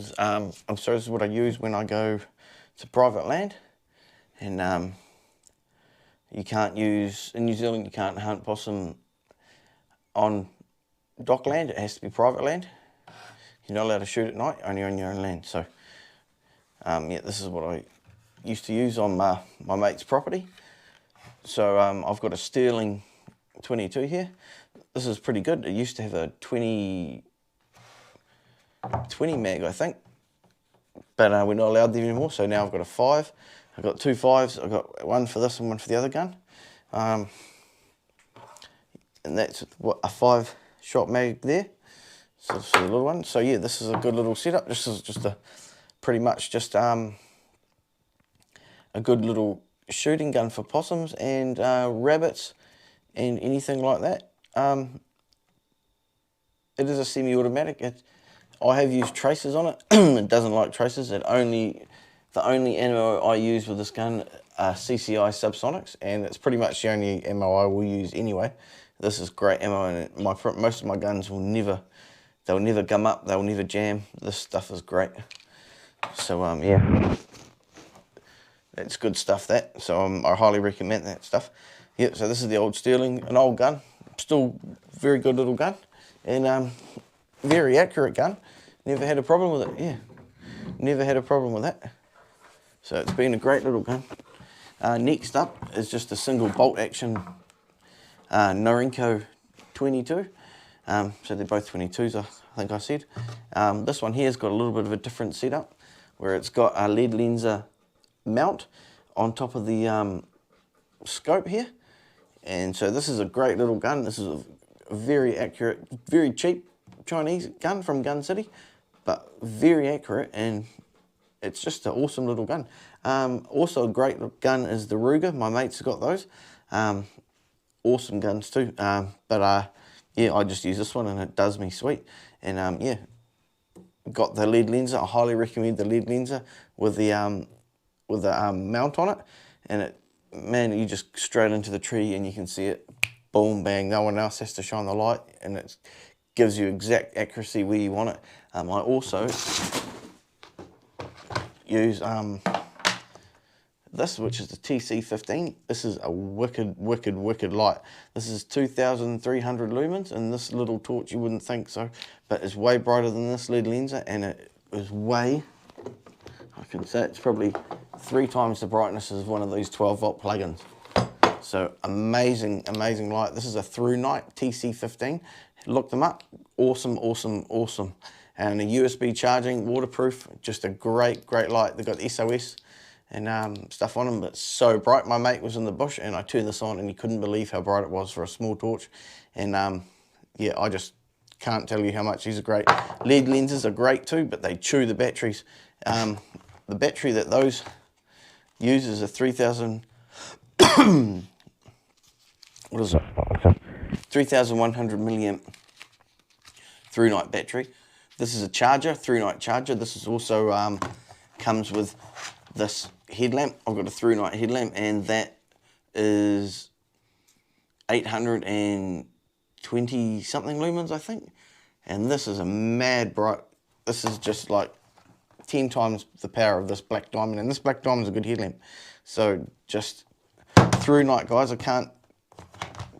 So this is what I use when I go to private land, and you can't use, in New Zealand you can't hunt possum on dock land, it has to be private land. You're not allowed to shoot at night, only on your own land. So yeah, this is what I used to use on my mate's property. So I've got a Sterling 22 here. This is pretty good. It used to have a 20 mag, I think, but we're not allowed them anymore. So now I've got a 5. I've got 2 5s. I've got one for this and one for the other gun, and that's what a 5-shot mag there. So this is a little one. So yeah, this is a good little setup. This is just a pretty much just a good little shooting gun for possums and rabbits and anything like that. It is a semi-automatic. I have used traces on it. It doesn't like traces. The only ammo I use with this gun are CCI subsonics, and it's pretty much the only ammo I will use anyway. This is great ammo, and most of my guns will never gum up. They'll never jam. This stuff is great. So yeah, that's good stuff. That I highly recommend that stuff. Yeah. So this is the old Sterling, an old gun, still very good little gun, and very accurate gun. Never had a problem with it. Yeah, never had a problem with that. So it's been a great little gun. Next up is just a single bolt action Norinco 22. So they're both 22s, I think I said. This one here has got a little bit of a different setup, where it's got a lead lenser mount on top of the scope here. And so this is a great little gun. This is a very accurate, very cheap Chinese gun from Gun City, but very accurate, and it's just an awesome little gun. Also a great gun is the Ruger. My mates got those. Awesome guns too. Yeah, I just use this one and it does me sweet. And yeah, got the lead lenser. I highly recommend the lead lenser with the mount on it. And it, man, you just straight into the tree and you can see it. Boom, bang. No one else has to shine the light, and it gives you exact accuracy where you want it. I also use this, which is the TC15. This is a wicked light. This is 2,300 lumens, and this little torch, you wouldn't think so, but it's way brighter than this lead lenser, and it is way, I can say it's probably 3 times the brightness of one of these 12-volt plugins. So amazing light. This is a Through Night TC15. Look them up. Awesome. And a USB charging, waterproof, just a great light. They've got SOS and stuff on them, but so bright. My mate was in the bush and I turned this on and he couldn't believe how bright it was for a small torch. And yeah, I just can't tell you how much these are great. Lead lenses are great too, but they chew the batteries. The battery that those use is a 3,000, what is it? 3,100 milliamp Through Night battery. This is a charger, Through Night charger. This is also comes with this headlamp. I've got a Through Night headlamp, and that is 820 something lumens, I think. And this is a mad bright. This is just like 10 times the power of this Black Diamond, and this Black Diamond is a good headlamp. So just Through Night, guys, I can't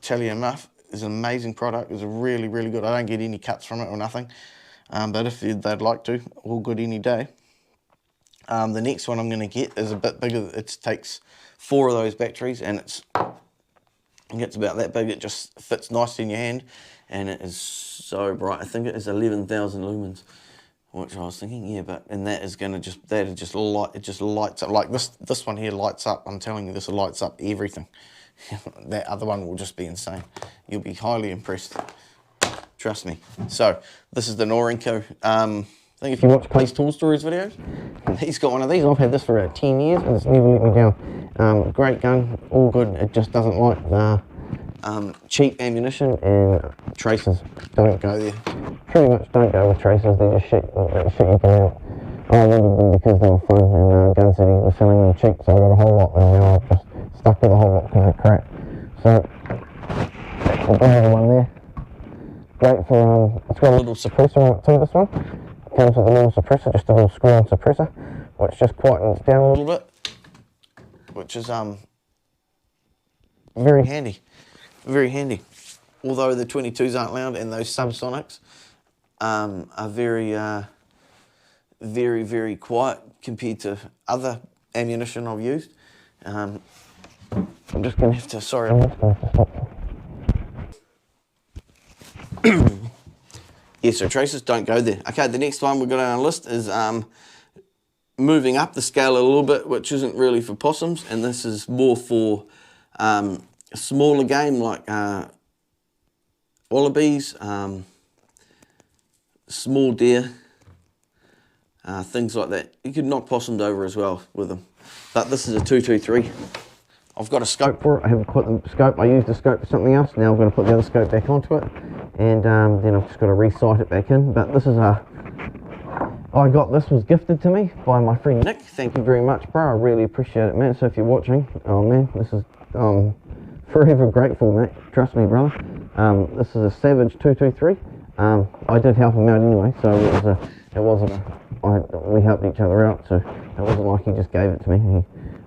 tell you enough. It's an amazing product. It's really good. I don't get any cuts from it or nothing, but if they'd like to, all good any day. The next one I'm going to get is a bit bigger. It takes 4 of those batteries, and it gets about that big. It just fits nicely in your hand, and it is so bright. I think it is 11,000 lumens, which I was thinking, yeah, but and that is going to just light. It just lights up like this one here lights up. I'm telling you, this lights up everything. That other one will just be insane. You'll be highly impressed. Trust me. So this is the Norinco. I think if you watch Clay's Tool Stories videos, he's got one of these. I've had this for about 10 years and it's never let me down. Great gun, all good. It just doesn't like the cheap ammunition and traces. Don't go there. Pretty much don't go with traces. They just shit you out. I ordered them because they were fun, and Gun City was selling them cheap, so I got a whole lot, and now I've just stuck with a whole lot because they're crap. So I've got another one there. Great for it's got a little suppressor on it too, this one. comes with a little suppressor, just a little screw-on suppressor, which just quietens down a little bit, which is very handy, very handy. Although the 22s aren't loud and those subsonics are very, very quiet compared to other ammunition I've used. I'm just going to have to, sorry, I'm just going to stop. Yeah, so tracers, don't go there. Okay, the next one we've got on our list is moving up the scale a little bit, which isn't really for possums, and this is more for smaller game like wallabies, small deer, things like that. You could knock possums over as well with them. But this is a 223. I've got a scope for it. I haven't put the scope. I used the scope for something else. Now I'm going to put the other scope back onto it, and then I've just got to re-sight it back in. But this is this was gifted to me by my friend Nick. Thank you very much, bro. I really appreciate it, man. So if you're watching, oh man, this is forever grateful, mate. Trust me, brother. This is a Savage 223. I did help him out anyway, so we helped each other out. So it wasn't like he just gave it to me.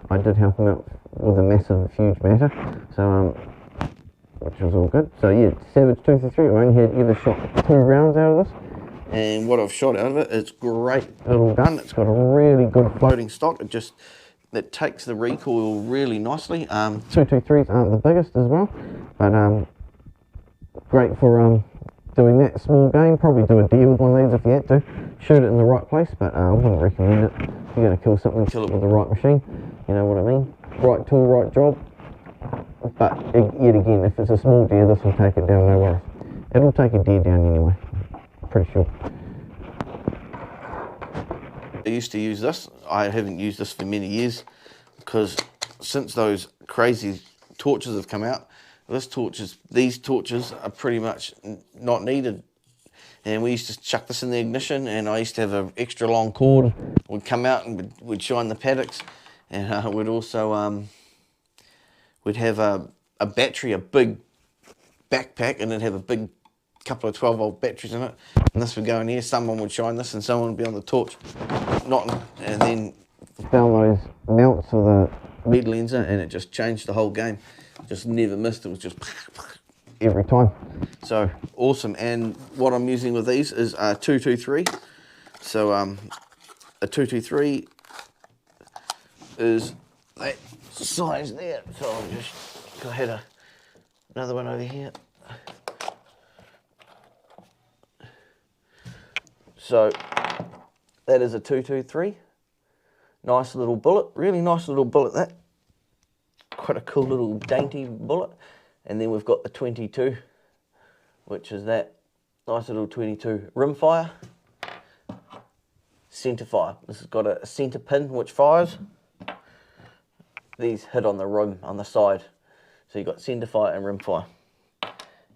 I did help him out with a massive, huge matter. So which was all good. So yeah, Savage 223. I only had ever shot 2 rounds out of this. And what I've shot out of it, it's great little gun. It's got a really good floating stock. It takes the recoil really nicely. 223s aren't the biggest as well, but great for doing that small game. Probably do a deer with one of these if you had to. Shoot it in the right place, but I wouldn't recommend it. If you're going to kill something, kill it with the right machine. You know what I mean? Right tool, right job. But yet again, if it's a small deer, this will take it down, no worries. It'll take a deer down anyway. Pretty sure. I used to use this. I haven't used this for many years because since those crazy torches have come out, these torches are pretty much not needed. And we used to chuck this in the ignition, and I used to have an extra long cord. Would come out and we'd shine the paddocks, and we'd also we'd have a battery, a big backpack, and it'd have a big couple of 12-volt batteries in it, and this would go in here. Someone would shine this and someone would be on the torch, and then found those mounts for the lead lenser, and it just changed the whole game. Just never missed. It was just every time. So awesome. And what I'm using with these is a 223. So a 223 is that size there. So I'll just go ahead, another one over here. So that is a 223. Nice little bullet, really nice little bullet that. Quite a cool little dainty bullet. And then we've got the 22, which is that nice little 22 rimfire, centre fire. This has got a centre pin which fires. These hit on the rim on the side. So you've got centre fire and rimfire.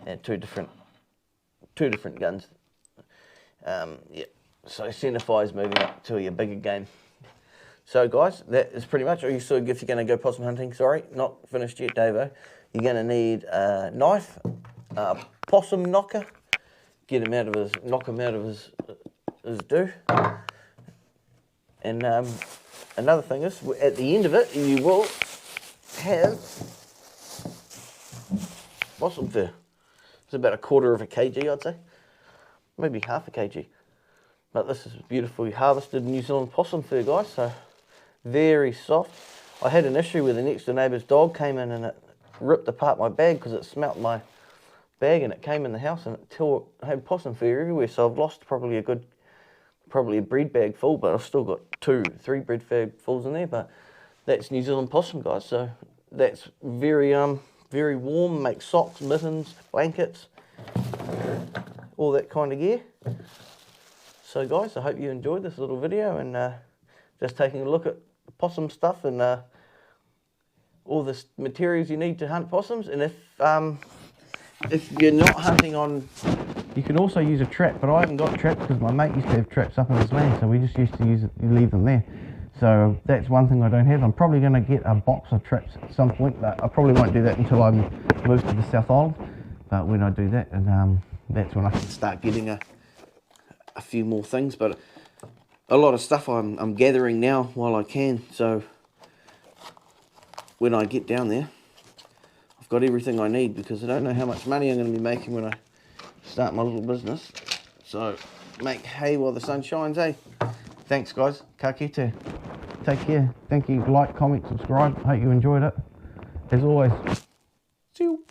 And two different guns. Yeah, so centre fire is moving up to your bigger game. So guys, that is pretty much all you saw if you're going to go possum hunting. Sorry, not finished yet, Davo. You're going to need a knife, a possum knocker, knock him out of his do. And another thing is, at the end of it, you will have possum fur. It's about 1/4 kg, I'd say. Maybe 1/2 kg. But this is beautifully harvested New Zealand possum fur, guys, so very soft. I had an issue with the next door neighbour's dog came in and it ripped apart my bag because it smelt my bag, and it came in the house and it had possum fur everywhere, so I've lost probably a breed bag full, but I've still got 2-3 breed bag fulls in there. But that's New Zealand possum, guys, so that's very very warm, makes socks, mittens, blankets, all that kind of gear. So guys, I hope you enjoyed this little video and just taking a look at possum stuff and all the materials you need to hunt possums. And if you're not hunting on, you can also use a trap, but I haven't got traps because my mate used to have traps up in his land, so we just used to leave them there. So that's one thing I don't have. I'm probably going to get a box of traps at some point, but I probably won't do that until I move to the South Island. But when I do that, and that's when I can start getting a few more things, but a lot of stuff I'm gathering now while I can, so when I get down there I've got everything I need, because I don't know how much money I'm going to be making when I start my little business. So make hay while the sun shines, eh? Thanks guys, ka kite. Take care. Thank you. Like, comment, subscribe. Hope you enjoyed it. As always, see you.